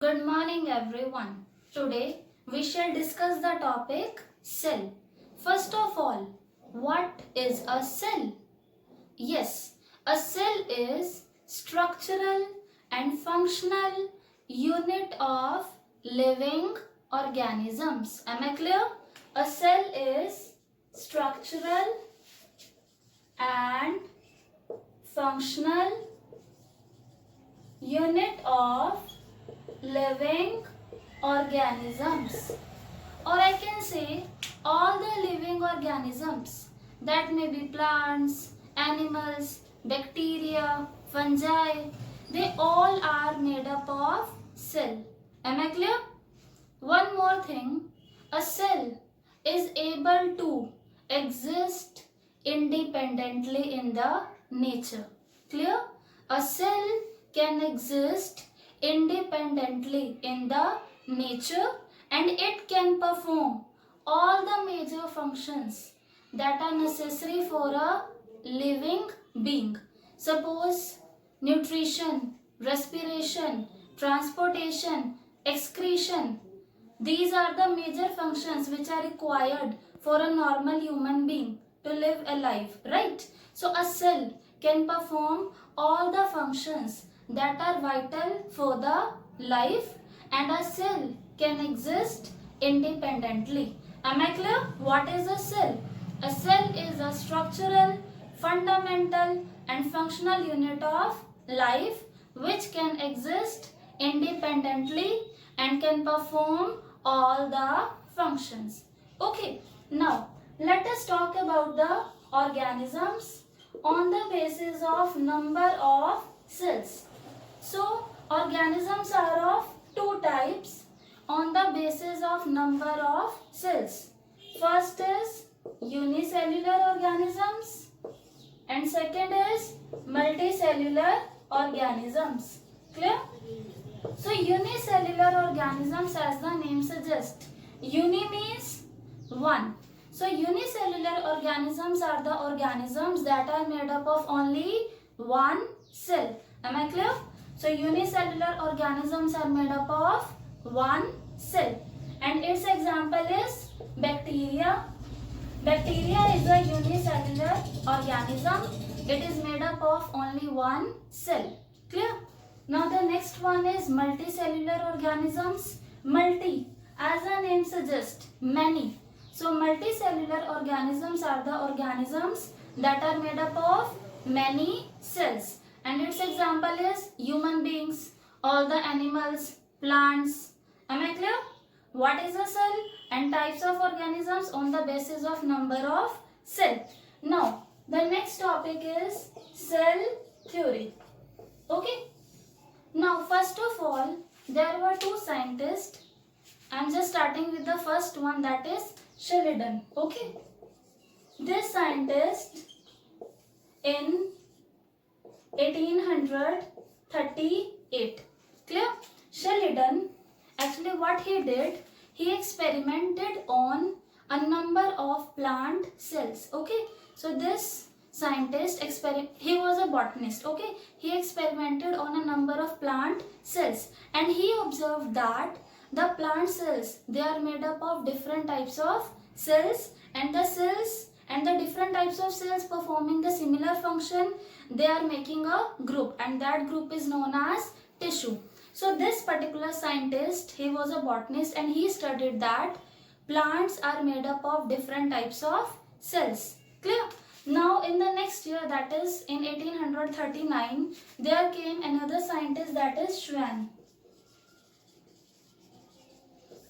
Good morning, everyone. Today we shall discuss the topic cell. First of all, what is a cell? Yes, a cell is structural and functional unit of living organisms. Am I clear? A cell is structural and functional unit of living organisms, or I can say all the living organisms, that may be plants, animals, bacteria, fungi, they all are made up of cell. Am I clear? One more thing, a cell is able to exist independently in the nature. Clear? A cell can exist independently in the nature and it can perform all the major functions that are necessary for a living being. Suppose nutrition, respiration, transportation, excretion. These are the major functions which are required for a normal human being to live a life, right? So a cell can perform all the functions that are vital for the life, and a cell can exist independently. Am I clear? What is a cell? A cell is a structural, fundamental and functional unit of life which can exist independently and can perform all the functions. Okay, now let us talk about the organisms on the basis of number of cells. So, organisms are of two types on the basis of number of cells. First is unicellular organisms and second is multicellular organisms. Clear? So unicellular organisms, as the name suggests, uni means one. So unicellular organisms are the organisms that are made up of only one cell. Am I clear? So unicellular organisms are made up of one cell, and its example is bacteria. Bacteria is a unicellular organism. It is made up of only one cell. Clear? Now the next one is multicellular organisms. Multi, as the name suggests, many. So multicellular organisms are the organisms that are made up of many cells. And its example is human beings, all the animals, plants. Am I clear? What is a cell and types of organisms on the basis of number of cell. Now the next topic is cell theory. Okay. Now first of all, there were two scientists. I am just starting with the first one, that is Sheridan. Okay. This scientist in 1838. Clear? Sheridan, actually what he did, he experimented on a number of plant cells. Okay. So this scientist he was a botanist. Okay. He experimented on a number of plant cells and he observed that the plant cells, they are made up of different types of cells, and the cells and the different types of cells performing the similar function, they are making a group, and that group is known as tissue. So this particular scientist, he was a botanist and he studied that plants are made up of different types of cells. Clear? Now in the next year, that is in 1839, there came another scientist, that is Schwann.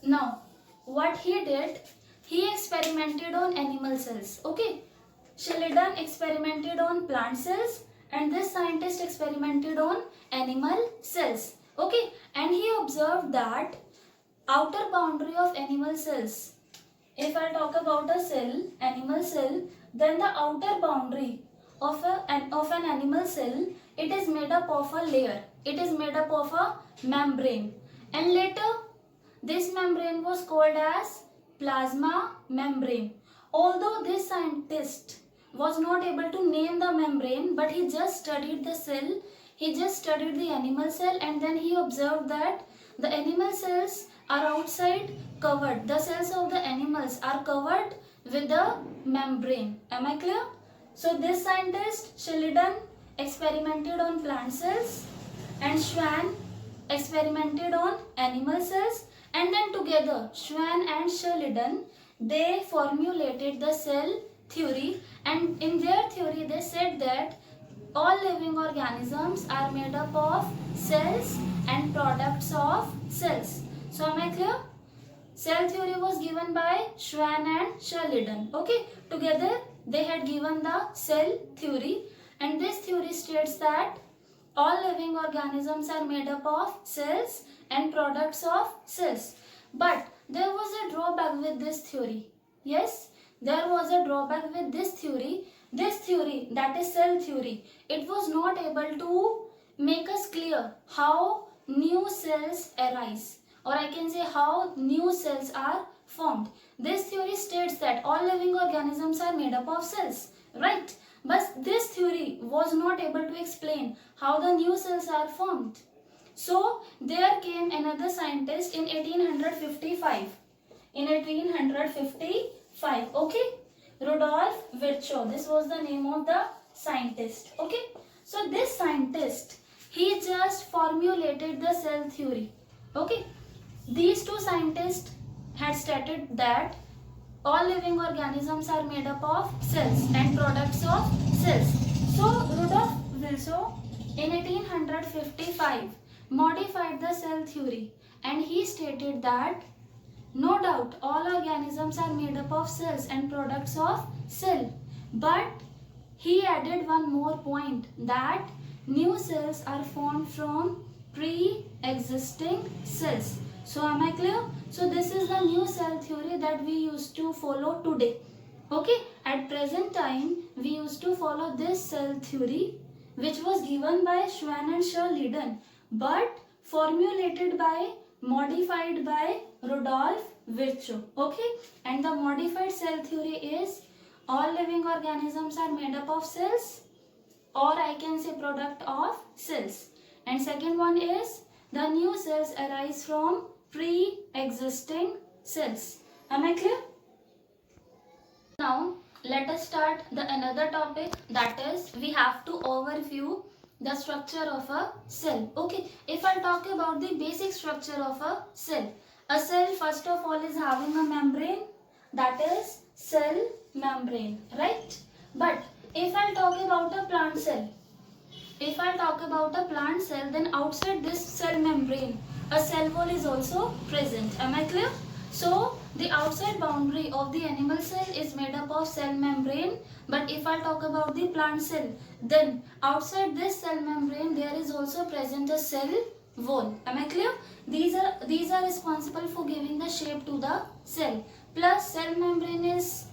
Now what he did, he experimented on animal cells. Okay. Sheridan experimented on plant cells and this scientist experimented on animal cells. Okay. And he observed that outer boundary of animal cells, if I talk about a cell, animal cell, then the outer boundary of an animal cell, it is made up of a layer. It is made up of a membrane, and later this membrane was called as plasma membrane. Although this scientist was not able to name the membrane, but he just studied the cell, he just studied the animal cell, and then he observed that the animal cells are outside covered. The cells of the animals are covered with the membrane. Am I clear? So this scientist Sheridan experimented on plant cells and Schwann experimented on animal cells, and then together Schwann and Sheridan, they formulated the cell theory, and in their theory they said that all living organisms are made up of cells and products of cells. So am I clear? Cell theory was given by Schwann and Sheridan. Okay, together they had given the cell theory, and this theory states that all living organisms are made up of cells and products of cells. But there was a drawback with this theory. Yes, there was a drawback with this theory. This theory, that is cell theory, it was not able to make us clear how new cells arise, or I can say how new cells are formed. This theory states that all living organisms are made up of cells, right? But this theory was not able to explain how the new cells are formed. So there came another scientist in 1855. In 1855, okay? Rudolf Virchow. This was the name of the scientist, okay? So this scientist, he just formulated the cell theory, okay? These two scientists had stated that all living organisms are made up of cells and products of cells. So Rudolf Virchow in 1855 modified the cell theory, and he stated that no doubt all organisms are made up of cells and products of cell, but he added one more point, that new cells are formed from pre-existing cells. So am I clear? So this is the new cell theory that we used to follow today. Okay, at present time we used to follow this cell theory, which was given by Schwann and Sheridan, but formulated by, modified by Rudolf Virchow. Okay, and the modified cell theory is all living organisms are made up of cells, or I can say product of cells. And second one is the new cells arise from pre-existing cells. Am I clear? Now let us start the another topic, that is we have to overview the structure of a cell. Okay, if I talk about the basic structure of a cell first of all is having a membrane, that is cell membrane, right? But if I talk about a plant cell, then outside this cell membrane a cell wall is also present. Am I clear? So the outside boundary of the animal cell is made up of cell membrane, but if I talk about the plant cell, then outside this cell membrane there is also present a cell wall. Am I clear? These are responsible for giving the shape to the cell. Plus cell membrane is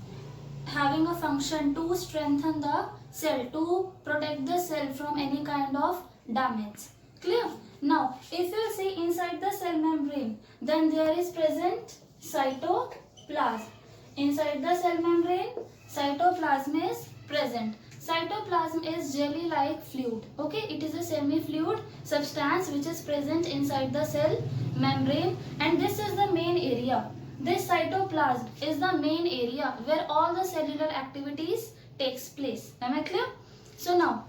having a function to strengthen the cell, to protect the cell from any kind of damage. Clear? Now if you see inside the cell membrane, then there is present cytoplasm. Inside the cell membrane, cytoplasm is present. Cytoplasm is jelly-like fluid. Okay, it is a semi-fluid substance which is present inside the cell membrane, and this is the main area. This cytoplasm is the main area where all the cellular activities takes place. Am I clear? So now,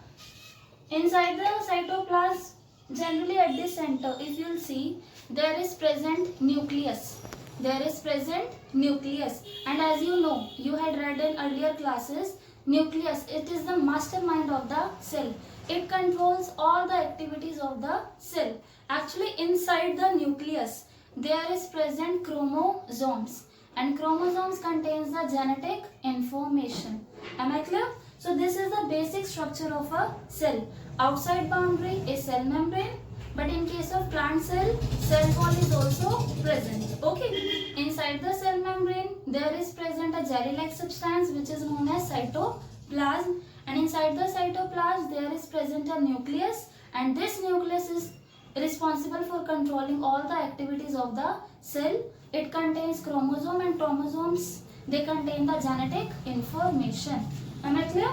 inside the cytoplasm, generally at the center, if you will see, there is present nucleus. There is present nucleus, and as you know, you had read in earlier classes, nucleus, it is the mastermind of the cell. It controls all the activities of the cell. Actually, inside the nucleus, there is present chromosomes, and chromosomes contains the genetic information. Am I clear? So this is the basic structure of a cell. Outside boundary is cell membrane, but in case of plant cell, cell wall is also present. Okay, inside the cell membrane there is present a jelly-like substance which is known as cytoplasm, and inside the cytoplasm there is present a nucleus, and this nucleus is responsible for controlling all the activities of the cell. It contains chromosome, and chromosomes, they contain the genetic information. Am I clear?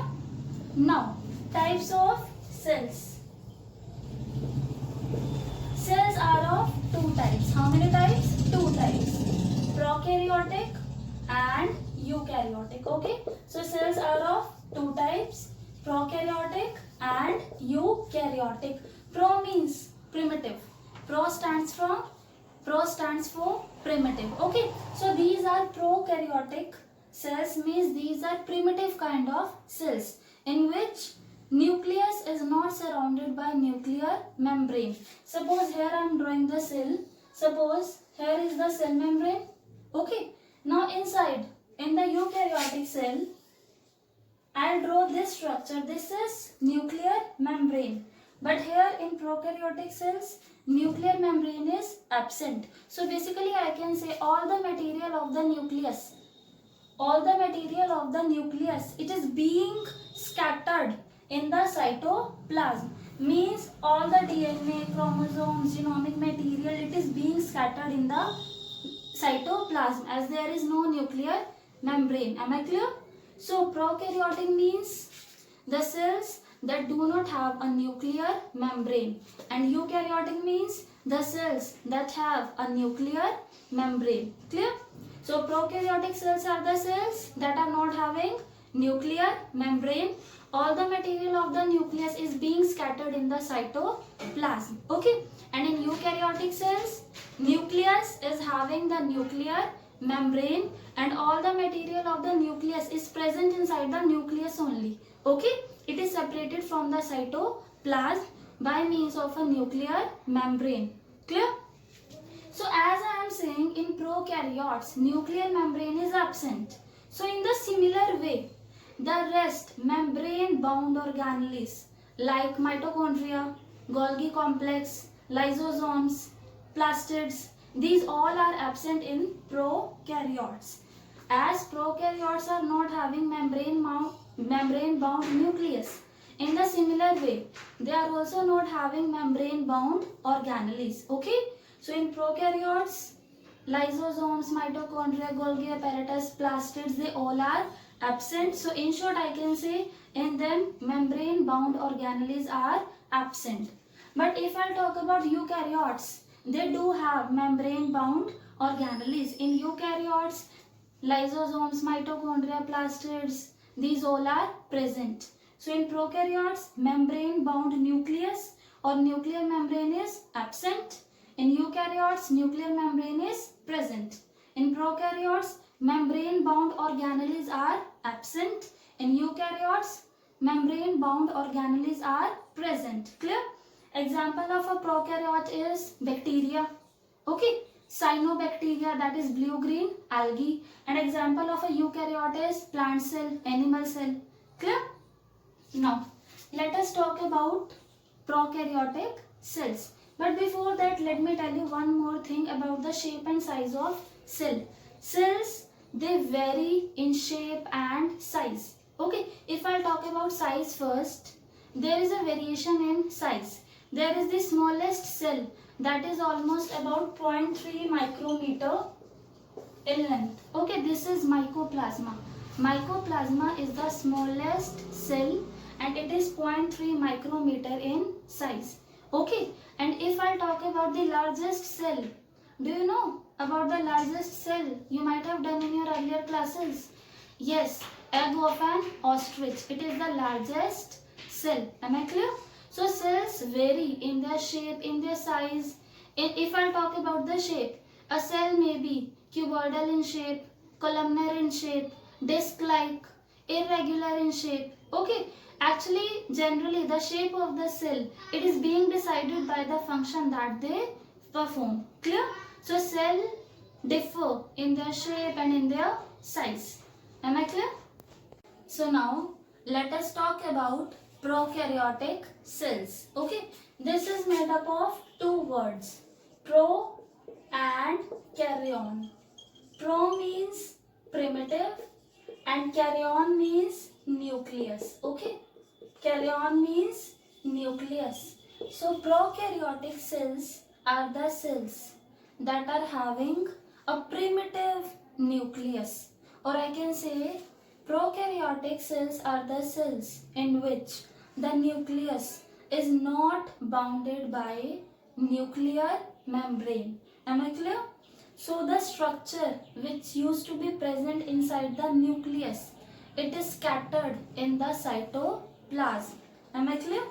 Now, types of cells. Cells are of two types. How many types? Two types. Prokaryotic and eukaryotic. Okay. So cells are of two types. Prokaryotic and eukaryotic. Pro means primitive. Pro stands for primitive. Okay. So these are prokaryotic cells, means these are primitive kind of cells in which nucleus is not surrounded by nuclear membrane. Suppose here I am drawing the cell. Suppose here is the cell membrane. Okay. Now inside, in the eukaryotic cell, I will draw this structure. This is nuclear membrane. But here in prokaryotic cells, nuclear membrane is absent. So basically I can say all the material of the nucleus, it is being scattered in the cytoplasm. Means all the DNA, chromosomes, genomic material, it is being scattered in the cytoplasm as there is no nuclear membrane. Am I clear? So prokaryotic means the cells that do not have a nuclear membrane, and eukaryotic means the cells that have a nuclear membrane. Clear? So prokaryotic cells are the cells that are not having nuclear membrane. All the material of the nucleus is being scattered in the cytoplasm. Okay. And in eukaryotic cells, nucleus is having the nuclear membrane and all the material of the nucleus is present inside the nucleus only. Okay. It is separated from the cytoplasm by means of a nuclear membrane. Clear? So as I am saying, in prokaryotes, nuclear membrane is absent. So in the similar way, the rest membrane bound organelles like mitochondria, Golgi complex, lysosomes, plastids, these all are absent in prokaryotes. As prokaryotes are not having membrane bound nucleus, in the similar way, they are also not having membrane bound organelles. Okay. So in prokaryotes, lysosomes, mitochondria, Golgi apparatus, plastids, they all are absent. So in short, I can say in them membrane bound organelles are absent. But if I talk about eukaryotes, they do have membrane bound organelles. In eukaryotes, lysosomes, mitochondria, plastids, these all are present. So in prokaryotes, membrane bound nucleus or nuclear membrane is absent. In eukaryotes, nuclear membrane is present. In prokaryotes, membrane bound organelles are absent. In eukaryotes, membrane bound organelles are present. Clear? Example of a prokaryote is bacteria. Okay. Cyanobacteria, that is blue-green algae. An example of a eukaryote is plant cell, animal cell. Clear? Now, let us talk about prokaryotic cells. But before that, let me tell you one more thing about the shape and size of cell. Cells, they vary in shape and size. Okay, if I talk about size first, there is a variation in size. There is the smallest cell that is almost about 0.3 micrometer in length. Okay, this is mycoplasma. Mycoplasma is the smallest cell and it is 0.3 micrometer in size. Okay, and if I talk about the largest cell, do you know about the largest cell? You might have done in your earlier classes. Yes, egg of an ostrich. It is the largest cell. Am I clear? So cells vary in their shape, in their size. If I talk about the shape, a cell may be cuboidal in shape, columnar in shape, disc-like, irregular in shape. Okay. Actually, generally the shape of the cell, it is being decided by the function that they perform. Clear? So cell differ in their shape and in their size. Am I clear? So now let us talk about prokaryotic cells. Okay, this is made up of two words, pro and karyon. Pro means primitive and karyon means nucleus. Okay, karyon means nucleus. So prokaryotic cells are the cells that are having a primitive nucleus, or I can say prokaryotic cells are the cells in which the nucleus is not bounded by nuclear membrane. Am I clear? So the structure which used to be present inside the nucleus, it is scattered in the cytoplasm. Am I clear?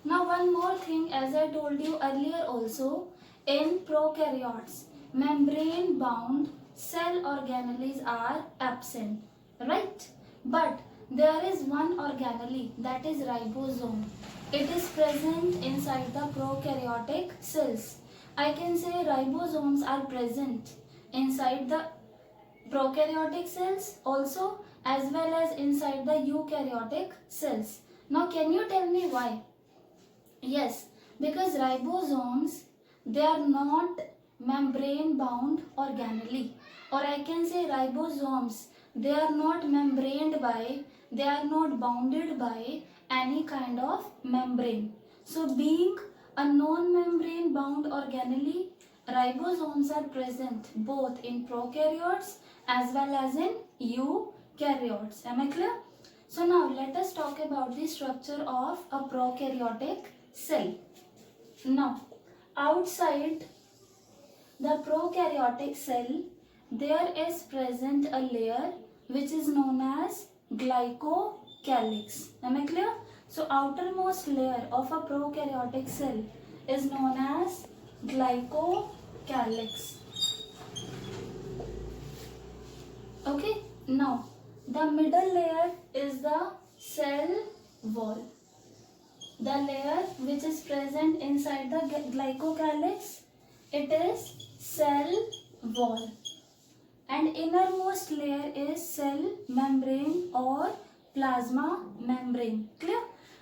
Now one more thing, as I told you earlier also, in prokaryotes, membrane bound cell organelles are absent, right? But there is one organelle, that is ribosome. It is present inside the prokaryotic cells. I can say ribosomes are present inside the prokaryotic cells also, as well as inside the eukaryotic cells. Now can you tell me why? Yes, because ribosomes, they are not membrane bound organelle, or I can say ribosomes, they are not membraned by, they are not bounded by any kind of membrane. So being a non-membrane bound organelle, ribosomes are present both in prokaryotes as well as in eukaryotes. Am I clear? So now let us talk about the structure of a prokaryotic cell. Now, outside the prokaryotic cell, there is present a layer which is known as glycocalyx. Am I clear? So, outermost layer of a prokaryotic cell is known as glycocalyx. Okay, now the middle layer is the cell wall. The layer which is present inside the glycocalyx, it is cell wall. And innermost layer is cell membrane or plasma membrane. Clear?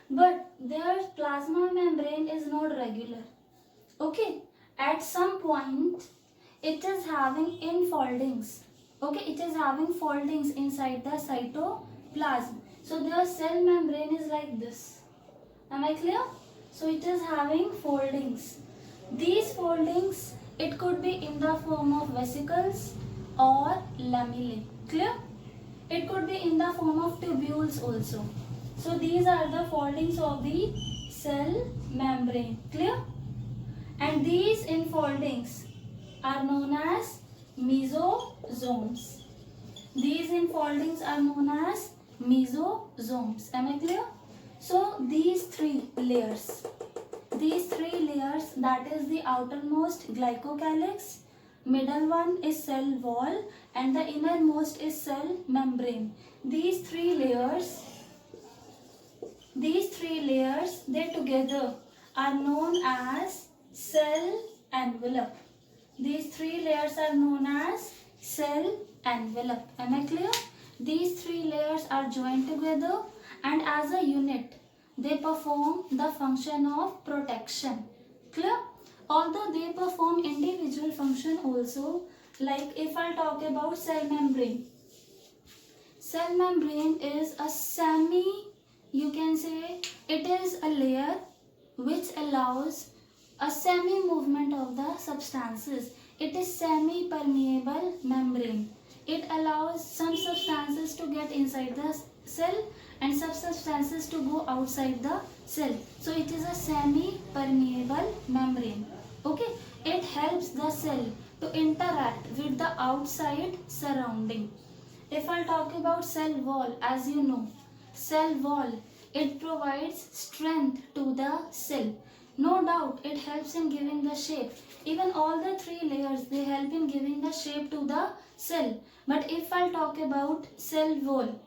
But their plasma membrane is not regular. Okay? At some point, it is having infoldings. Okay? It is having foldings inside the cytoplasm. So their cell membrane is like this. Am I clear? So it is having foldings. These foldings, it could be in the form of vesicles or lamellae. Clear? It could be in the form of tubules also. So these are the foldings of the cell membrane. Clear? And these infoldings are known as mesosomes. These infoldings are known as mesosomes. Am I clear? So these three layers, that is the outermost glycocalyx, middle one is cell wall, and the innermost is cell membrane. These three layers, they together are known as cell envelope. These three layers are known as cell envelope. Am I clear? These three layers are joined together, and as a unit, they perform the function of protection. Clear? Although they perform individual function also, like if I talk about cell membrane. Cell membrane is a you can say it is a layer which allows a semi-movement of the substances. It is semi-permeable membrane. It allows some substances to get inside the cell and some substances to go outside the cell. So it is a semi-permeable membrane. Okay, it helps the cell to interact with the outside surrounding. If I talk about cell wall, as you know, cell wall, it provides strength to the cell. No doubt it helps in giving the shape. Even all the three layers, they help in giving the shape to the cell. But if I talk about cell wall,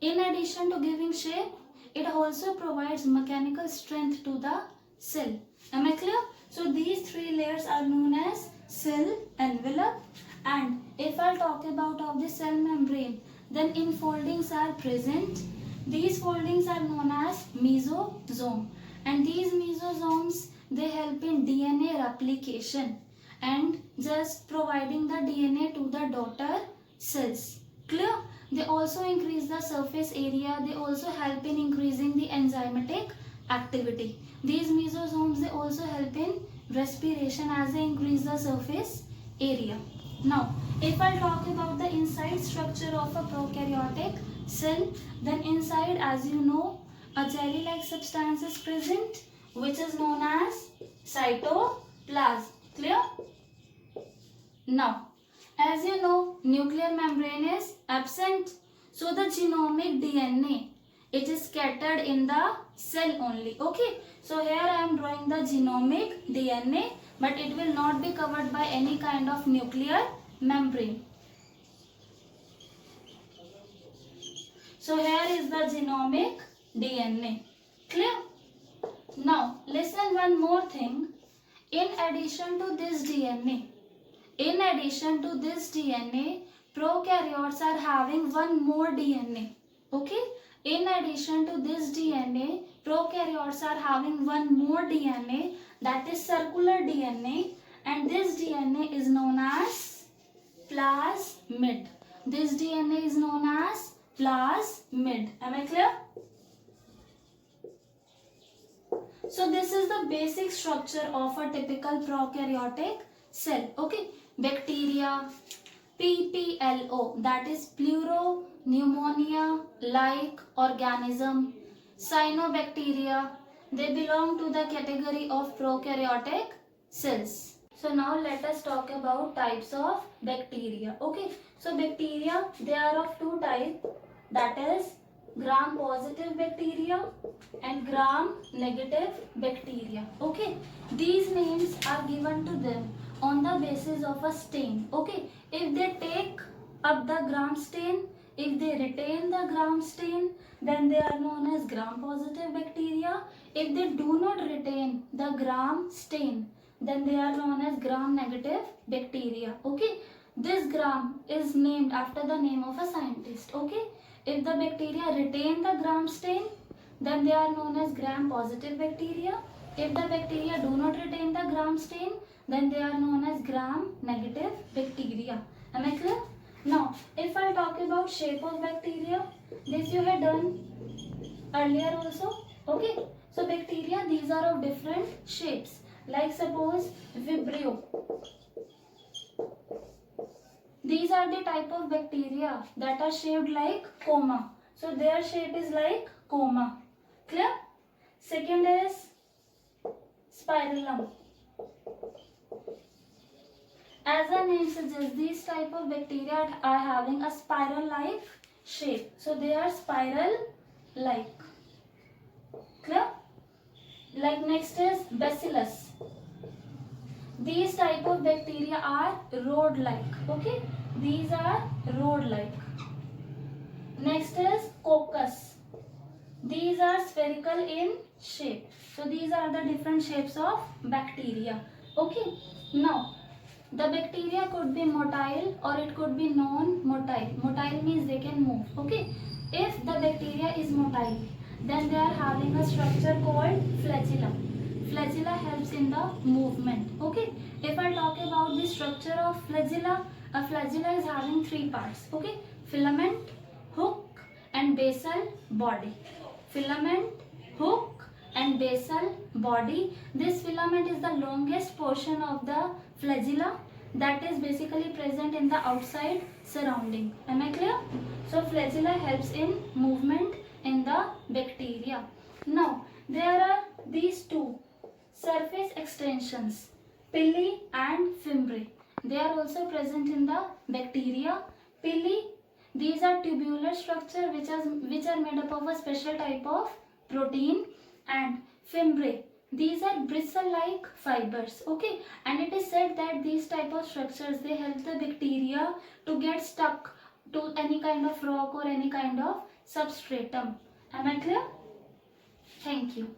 in addition to giving shape, it also provides mechanical strength to the cell. Am I clear? So these three layers are known as cell envelope. And if I talk about of the cell membrane, then infoldings are present. These foldings are known as mesosome. And these mesosomes, they help in DNA replication and just providing the DNA to the daughter cells. Clear? They also increase the surface area. They also help in increasing the enzymatic activity. These mesosomes, they also help in respiration as they increase the surface area. Now, if I talk about the inside structure of a prokaryotic cell, then inside, as you know, a jelly-like substance is present, which is known as cytoplasm. plasm. Clear? Now, as you know, nuclear membrane is absent. So the genomic DNA, it is scattered in the cell only. Okay. So here I am drawing the genomic DNA, but it will not be covered by any kind of nuclear membrane. So here is the genomic DNA. Clear? Now listen one more thing. In addition to this DNA, prokaryotes are having one more DNA. Okay? In addition to this DNA, prokaryotes are having one more DNA, that is circular DNA, and this DNA is known as plasmid. This DNA is known as plasmid. Am I clear? So this is the basic structure of a typical prokaryotic cell. Okay, bacteria, PPLO, that is Pleuropneumonia-like organism. Cyanobacteria, they belong to the category of prokaryotic cells. So now let us talk about types of bacteria. Okay, so bacteria, they are of two types, that is gram-positive bacteria and gram-negative bacteria. Okay, these names are given to them on the basis of a stain. Okay, if they take up the gram stain, if they retain the gram stain, then they are known as gram-positive bacteria. If they do not retain the gram stain, then they are known as gram-negative bacteria. Okay, this gram is named after the name of a scientist. Okay, if the bacteria retain the gram stain, then they are known as gram-positive bacteria. If the bacteria do not retain the gram stain, then they are known as gram-negative bacteria. Am I clear? Now, if I talk about shape of bacteria, this you had done earlier also. Okay, so bacteria, these are of different shapes. Like suppose Vibrio. These are the type of bacteria that are shaped like coma. So their shape is like coma. Clear? Second is Spirillum. As the name suggests, these type of bacteria are having a spiral-like shape. So they are spiral-like. Clear? Like next is Bacillus. These type of bacteria are rod-like. Okay? These are rod-like. Next is Coccus. These are spherical in shape. So these are the different shapes of bacteria. Okay? Now, the bacteria could be motile or it could be non-motile. Motile means they can move. Okay? If the bacteria is motile, then they are having a structure called flagella. Flagella helps in the movement. Okay? If I talk about the structure of flagella, a flagella is having three parts. Okay? Filament, hook and basal body. Filament, hook and basal body. This filament is the longest portion of the flagella that is basically present in the outside surrounding. Am I clear? So flagella helps in movement in the bacteria. Now there are these two surface extensions, pili and fimbriae. They are also present in the bacteria. Pili, these are tubular structure which are made up of a special type of protein, and fimbriae, these are bristle-like fibers. Okay, and it is said that these type of structures, they help the bacteria to get stuck to any kind of rock or any kind of substratum. Am I clear? Thank you.